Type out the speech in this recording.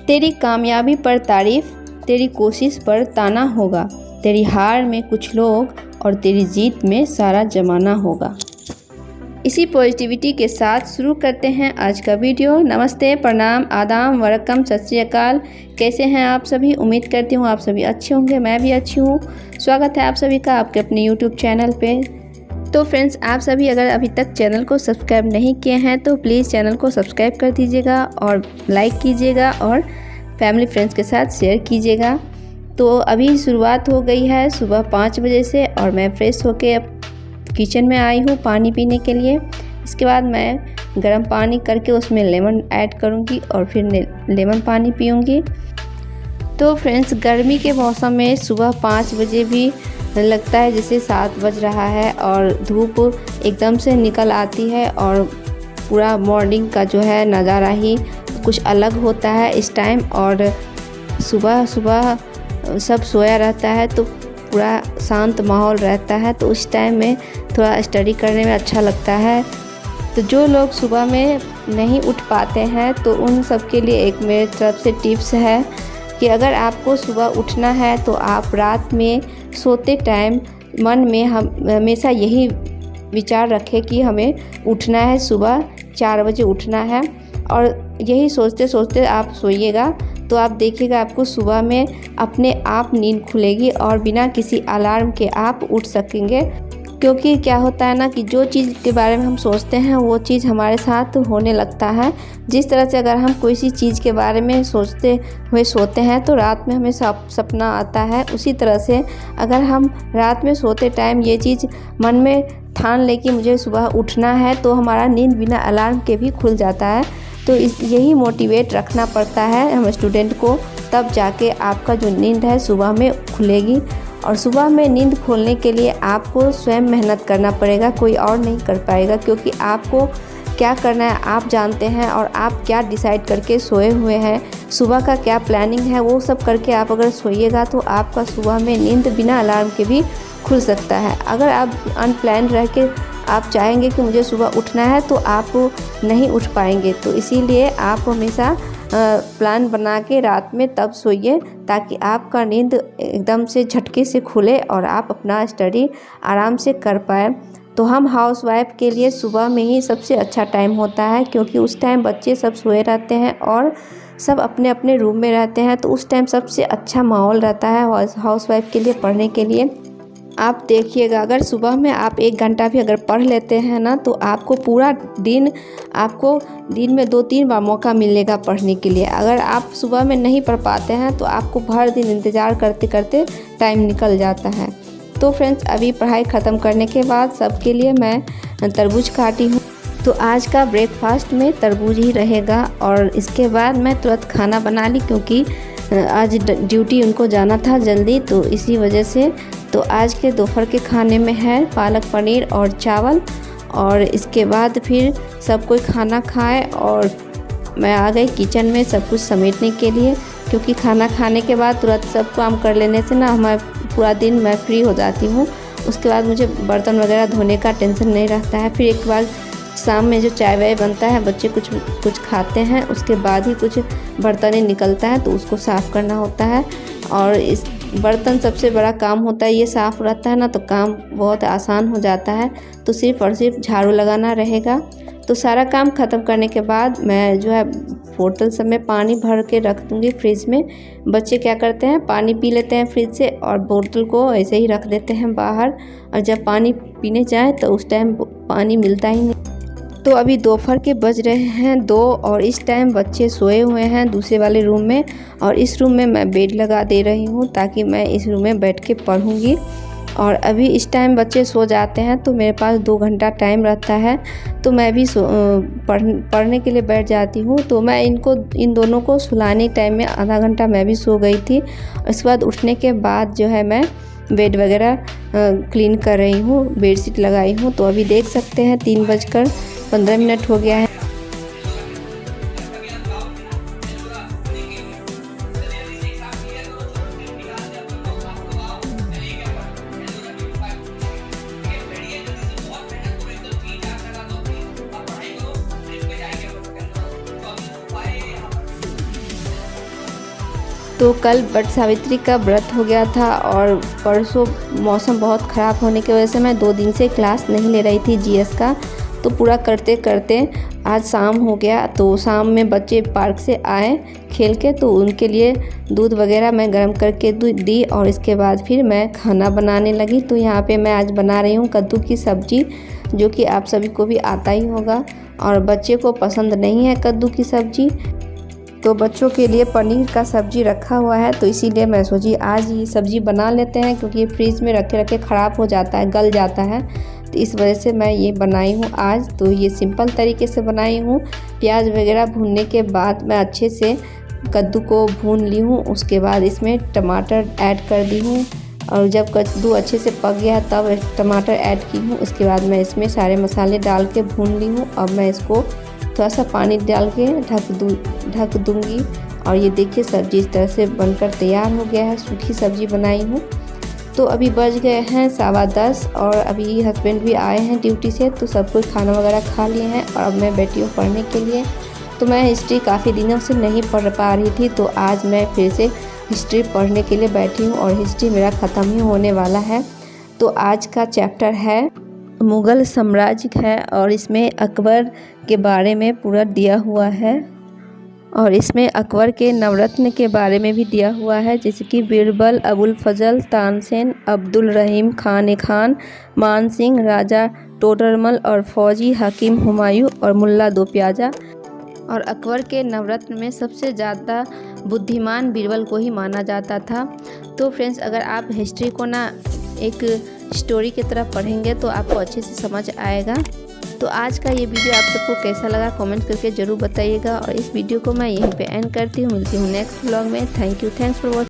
तेरी कामयाबी पर तारीफ, तेरी कोशिश पर ताना होगा। तेरी हार में कुछ लोग और तेरी जीत में सारा जमाना होगा। इसी पॉजिटिविटी के साथ शुरू करते हैं आज का वीडियो। नमस्ते, प्रणाम, आदाब, वरकम, सत श्री अकाल। कैसे हैं आप सभी? उम्मीद करती हूँ आप सभी अच्छे होंगे। मैं भी अच्छी हूँ। स्वागत है आप सभी का आपके अपने यूट्यूब चैनल पे। तो फ्रेंड्स, आप सभी अगर अभी तक चैनल को सब्सक्राइब नहीं किए हैं तो प्लीज़ चैनल को सब्सक्राइब कर दीजिएगा और लाइक कीजिएगा और फैमिली फ्रेंड्स के साथ शेयर कीजिएगा। तो अभी शुरुआत हो गई है सुबह 5 बजे से और मैं फ्रेश होके अब किचन में आई हूँ पानी पीने के लिए। इसके बाद मैं गर्म पानी करके उसमें लेमन ऐड करूँगी और फिर लेमन पानी पीऊँगी। तो फ्रेंड्स, गर्मी के मौसम में सुबह 5 बजे भी लगता है जैसे 7 बज रहा है और धूप एकदम से निकल आती है और पूरा मॉर्निंग का जो है नज़ारा ही कुछ अलग होता है इस टाइम। और सुबह सुबह सब सोया रहता है तो पूरा शांत माहौल रहता है, तो उस टाइम में थोड़ा स्टडी करने में अच्छा लगता है। तो जो लोग सुबह में नहीं उठ पाते हैं तो उन सब के लिए एक मेरे तरफ से टिप्स है कि अगर आपको सुबह उठना है तो आप रात में सोते टाइम मन में हमेशा यही विचार रखें कि हमें उठना है, सुबह 4 बजे उठना है। और यही सोचते सोचते आप सोइएगा तो आप देखिएगा आपको सुबह में अपने आप नींद खुलेगी और बिना किसी अलार्म के आप उठ सकेंगे। क्योंकि क्या होता है ना कि जो चीज़ के बारे में हम सोचते हैं वो चीज़ हमारे साथ होने लगता है। जिस तरह से अगर हम कोई सी चीज़ के बारे में सोचते हुए सोते हैं तो रात में हमें सपना आता है। उसी तरह से अगर हम रात में सोते टाइम ये चीज़ मन में ठान ले कि मुझे सुबह उठना है तो हमारा नींद बिना अलार्म के भी खुल जाता है। तो यही मोटिवेट रखना पड़ता है हम स्टूडेंट को, तब जाके आपका जो नींद है सुबह में खुलेगी। और सुबह में नींद खोलने के लिए आपको स्वयं मेहनत करना पड़ेगा, कोई और नहीं कर पाएगा। क्योंकि आपको क्या करना है आप जानते हैं और आप क्या डिसाइड करके सोए हुए हैं, सुबह का क्या प्लानिंग है, वो सब करके आप अगर सोइएगा तो आपका सुबह में नींद बिना अलार्म के भी खुल सकता है। अगर आप अनप्लान रह के आप चाहेंगे कि मुझे सुबह उठना है तो आप नहीं उठ पाएंगे। तो इसीलिए आप हमेशा प्लान बना के रात में तब सोइए ताकि आपका नींद एकदम से झटके से खुले और आप अपना स्टडी आराम से कर पाए। तो हम हाउसवाइफ के लिए सुबह में ही सबसे अच्छा टाइम होता है, क्योंकि उस टाइम बच्चे सब सोए रहते हैं और सब अपने अपने रूम में रहते हैं। तो उस टाइम सबसे अच्छा माहौल रहता है हाउसवाइफ के लिए पढ़ने के लिए। आप देखिएगा अगर सुबह में आप 1 घंटा भी अगर पढ़ लेते हैं ना तो आपको पूरा दिन, आपको दिन में 2-3 बार मौका मिलेगा पढ़ने के लिए। अगर आप सुबह में नहीं पढ़ पाते हैं तो आपको भर दिन इंतज़ार करते करते टाइम निकल जाता है। तो फ्रेंड्स, अभी पढ़ाई ख़त्म करने के बाद सबके लिए मैं तरबूज काटी हूँ। तो आज का ब्रेकफास्ट में तरबूज ही रहेगा और इसके बाद मैं तुरंत खाना बना ली, क्योंकि आज ड्यूटी उनको जाना था जल्दी, तो इसी वजह से। तो आज के दोपहर के खाने में है पालक पनीर और चावल। और इसके बाद फिर सब कोई खाना खाए और मैं आ गई किचन में सब कुछ समेटने के लिए, क्योंकि खाना खाने के बाद तुरंत सब काम कर लेने से ना हमारा पूरा दिन मैं फ्री हो जाती हूँ। उसके बाद मुझे बर्तन वगैरह धोने का टेंशन नहीं रहता है। फिर एक बार शाम में जो चाय वाय बनता है, बच्चे कुछ खाते हैं, उसके बाद ही कुछ बर्तन निकलता है तो उसको साफ़ करना होता है। और इस बर्तन सबसे बड़ा काम होता है, ये साफ़ रहता है ना तो काम बहुत आसान हो जाता है। तो सिर्फ़ और सिर्फ झाड़ू लगाना रहेगा। तो सारा काम ख़त्म करने के बाद मैं जो है बोतल सब में पानी भर के रख दूँगी फ्रिज में। बच्चे क्या करते हैं, पानी पी लेते हैं फ्रिज से और बोतल को ऐसे ही रख देते हैं बाहर, और जब पानी पीने जाए तो उस टाइम पानी मिलता ही नहीं। तो अभी दोपहर के बज रहे हैं 2 और इस टाइम बच्चे सोए हुए हैं दूसरे वाले रूम में, और इस रूम में मैं बेड लगा दे रही हूँ ताकि मैं इस रूम में बैठ के पढ़ूँगी। और अभी इस टाइम बच्चे सो जाते हैं तो मेरे पास 2 घंटा टाइम रहता है, तो मैं भी पढ़ने के लिए बैठ जाती हूँ। तो मैं इन दोनों को सुलाने टाइम में आधा घंटा मैं भी सो गई थी। उसके बाद उठने के बाद जो है मैं बेड वगैरह क्लीन कर रही हूँ, बेडशीट लगाई हूँ। तो अभी देख सकते हैं 3:15 हो गया है। तो कल वट सावित्री का व्रत हो गया था और परसों मौसम बहुत ख़राब होने की वजह से मैं 2 दिन से क्लास नहीं ले रही थी जीएस का। तो पूरा करते करते आज शाम हो गया। तो शाम में बच्चे पार्क से आए खेल के, तो उनके लिए दूध वगैरह मैं गर्म करके दी और इसके बाद फिर मैं खाना बनाने लगी। तो यहाँ पे मैं आज बना रही हूँ कद्दू की सब्ज़ी, जो कि आप सभी को भी आता ही होगा और बच्चे को पसंद नहीं है कद्दू की सब्ज़ी। तो बच्चों के लिए पनीर का सब्ज़ी रखा हुआ है, तो इसीलिए मैं सोची आज ये सब्ज़ी बना लेते हैं, क्योंकि ये फ्रिज में रखे रखे ख़राब हो जाता है, गल जाता है। तो इस वजह से मैं ये बनाई हूँ आज। तो ये सिंपल तरीके से बनाई हूँ। प्याज वगैरह भूनने के बाद मैं अच्छे से कद्दू को भून ली हूँ। उसके बाद इसमें टमाटर ऐड कर दी हूँ और जब कद्दू अच्छे से पक गया तब टमाटर ऐड की हूँ। उसके बाद मैं इसमें सारे मसाले डाल के भून ली हूँ। अब मैं इसको थोड़ा सा पानी डाल के ढक दूँगी। और ये देखिए सब्ज़ी इस तरह से बनकर तैयार हो गया है। सूखी सब्ज़ी बनाई हूँ। तो अभी बज गए हैं 10:15 और अभी हस्बैंड भी आए हैं ड्यूटी से, तो सब कोई खाना वगैरह खा लिए हैं और अब मैं बैठी हूँ पढ़ने के लिए। तो मैं हिस्ट्री काफ़ी दिनों से नहीं पढ़ पा रही थी, तो आज मैं फिर से हिस्ट्री पढ़ने के लिए बैठी हूँ और हिस्ट्री मेरा ख़त्म ही होने वाला है। तो आज का चैप्टर है मुग़ल साम्राज्य है और इसमें अकबर के बारे में पूरा दिया हुआ है और इसमें अकबर के नवरत्न के बारे में भी दिया हुआ है, जैसे कि बीरबल, अबुल फजल, तानसेन, अब्दुल रहीम खान, मान सिंह, राजा टोडरमल और फौजी हकीम हुमायूं और मुल्ला दो प्याजा। और अकबर के नवरत्न में सबसे ज़्यादा बुद्धिमान बीरबल को ही माना जाता था। तो फ्रेंड्स, अगर आप हिस्ट्री को ना एक स्टोरी की तरह पढ़ेंगे तो आपको अच्छे से समझ आएगा। तो आज का ये वीडियो आप सबको कैसा लगा कमेंट करके ज़रूर बताइएगा और इस वीडियो को मैं यहीं पे एंड करती हूँ। मिलती हूँ नेक्स्ट व्लॉग में। Thanks for watching.